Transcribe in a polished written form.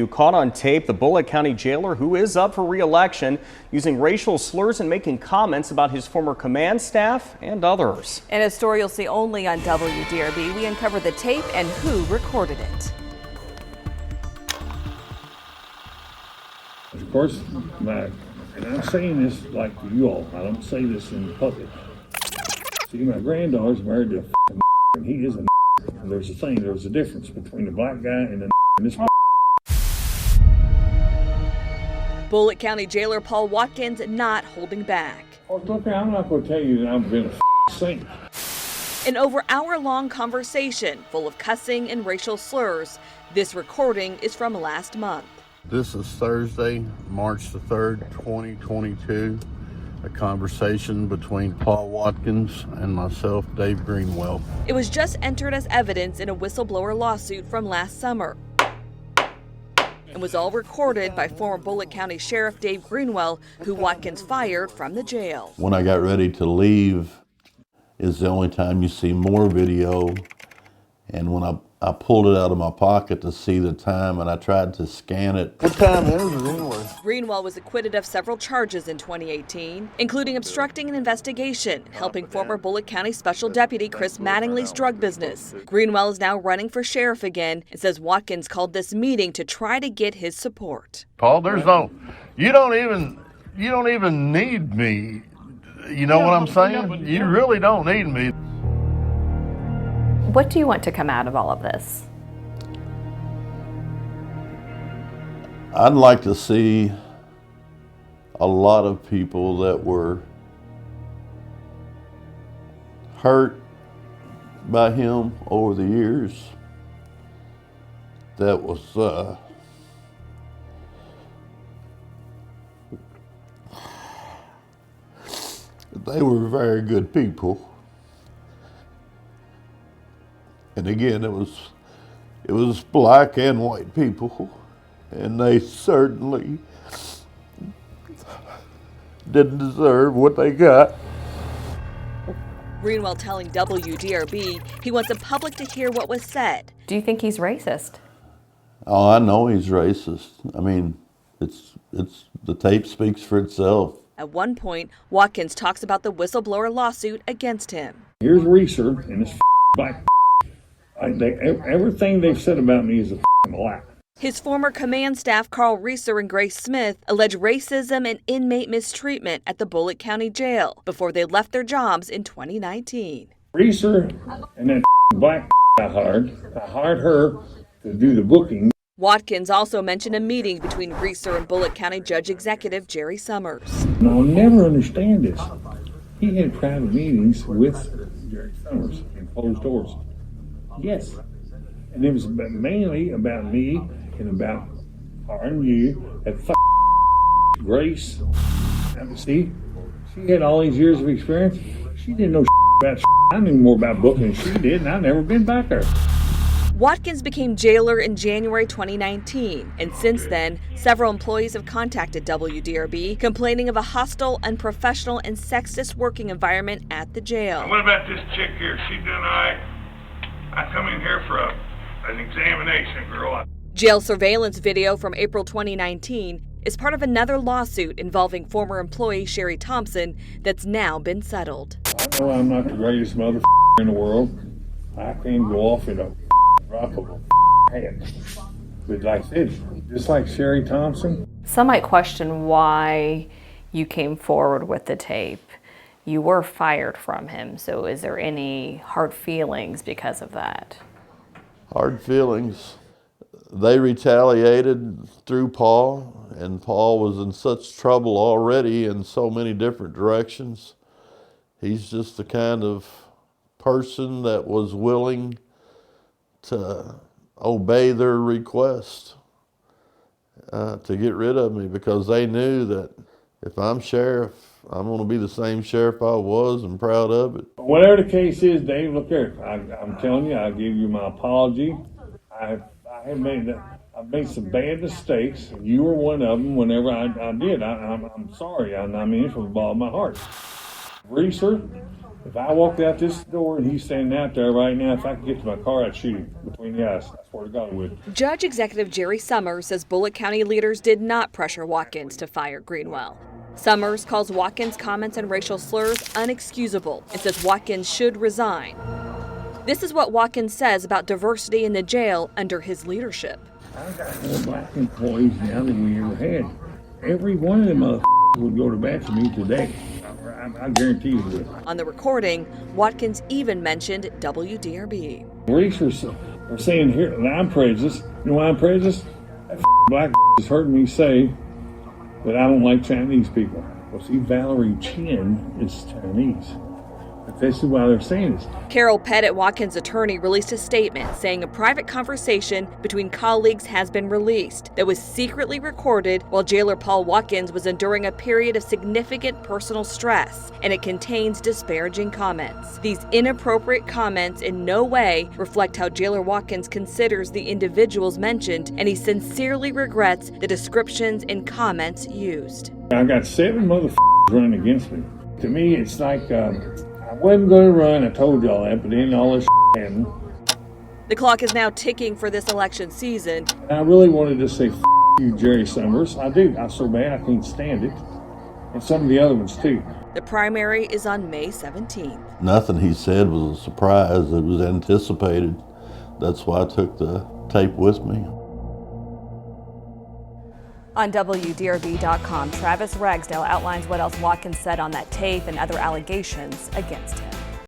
You caught on tape the Bullitt County jailer who is up for re-election using racial slurs and making comments about his former command staff and others. In a story you'll see only on WDRB, we uncovered the tape and who recorded it. Of course, and I'm saying this like to you all, I don't say this in public. See, my granddaughter's married to a and he is a there's a difference between a black guy and this. Bullitt County jailer Paul Watkins not holding back. Oh, look, I'm not going to tell you that I've been a saint. An over-hour-long conversation full of cussing and racial slurs. This recording is from last month. This is Thursday, March the 3rd, 2022. A conversation between Paul Watkins and myself, Dave Greenwell. It was just entered as evidence in a whistleblower lawsuit from last summer. And was all recorded by former Bullitt County Sheriff Dave Greenwell, who Watkins fired from the jail. When I got ready to leave is the only time you see more video. And when I pulled it out of my pocket to see the time and I tried to scan it. What time is it anyway? Greenwell was acquitted of several charges in 2018, including obstructing an investigation, helping former Bullitt County Special Deputy Chris Mattingly's drug business. Greenwell is now running for sheriff again and says Watkins called this meeting to try to get his support. Paul, you don't even need me. You know what I'm saying? You really don't need me. What do you want to come out of all of this? I'd like to see a lot of people that were hurt by him over the years. That was they were very good people. And again, it was black and white people, and they certainly didn't deserve what they got. Greenwell telling WDRB he wants the public to hear what was said. Do you think he's racist? Oh, I know he's racist. I mean, it's the tape speaks for itself. At one point, Watkins talks about the whistleblower lawsuit against him. Here's Reeser and this black. Everything they've said about me is a lie. His former command staff, Carl Reeser and Grace Smith, allege racism and inmate mistreatment at the Bullitt County Jail before they left their jobs in 2019. Reeser and that black I hired her to do the booking. Watkins also mentioned a meeting between Reeser and Bullitt County Judge Executive Jerry Summers. And I'll never understand this. He had private meetings with Jerry Summers in closed doors. Yes. And it was mainly about me and about hiring you at Grace. See, she had all these years of experience. She didn't know about I knew more about booking than she did, and I've never been back there. Watkins became jailer in January 2019, and since then, several employees have contacted WDRB complaining of a hostile, unprofessional, and sexist working environment at the jail. What about this chick here? She doing all right? I come in here for an examination, girl. Jail surveillance video from April 2019 is part of another lawsuit involving former employee Sherry Thompson that's now been settled. I know I'm not the greatest mother in the world. I can go off in a drop of a hat. But like I said, just like Sherry Thompson. Some might question why you came forward with the tape. You were fired from him, so is there any hard feelings because of that? Hard feelings. They retaliated through Paul, and Paul was in such trouble already in so many different directions. He's just the kind of person that was willing to obey their request to get rid of me, because they knew that if I'm sheriff, I'm going to be the same sheriff I was and proud of it. Whatever the case is, Dave, look here. I'm telling you, I give you my apology. I've made some bad mistakes. You were one of them. Whenever I did, I'm sorry. I mean, it from the bottom of my heart. Reeser If I walked out this door and he's standing out there right now, if I could get to my car, I'd shoot him between the eyes. I swear to God I would. Judge Executive Jerry Summers says Bullitt County leaders did not pressure Watkins to fire Greenwell. Summers calls Watkins' comments and racial slurs unexcusable and says Watkins should resign. This is what Watkins says about diversity in the jail under his leadership. I've got more black employees now than we ever had. Every one of them would go to bat for me today. I guarantee you this. On the recording, Watkins even mentioned WDRB. Police are saying here that I'm prejudiced. You know why I'm prejudiced? That black is hurting me say that I don't like Chinese people. Well, see, Valerie Chin is Chinese. But this is why they're saying this. Carol Pettit, Watkins' attorney, released a statement saying a private conversation between colleagues has been released that was secretly recorded while jailer Paul Watkins was enduring a period of significant personal stress, and it contains disparaging comments. These inappropriate comments in no way reflect how jailer Watkins considers the individuals mentioned, and he sincerely regrets the descriptions and comments used. I got 7 motherfuckers running against me. To me, it's like I wasn't going to run. I told y'all that, but then all this happened. The clock is now ticking for this election season. I really wanted to say you, Jerry Summers. I do. I'm so bad I can't stand it. And some of the other ones, too. The primary is on May 17th. Nothing he said was a surprise. It was anticipated. That's why I took the tape with me. On WDRB.com, Travis Ragsdale outlines what else Watkins said on that tape and other allegations against him.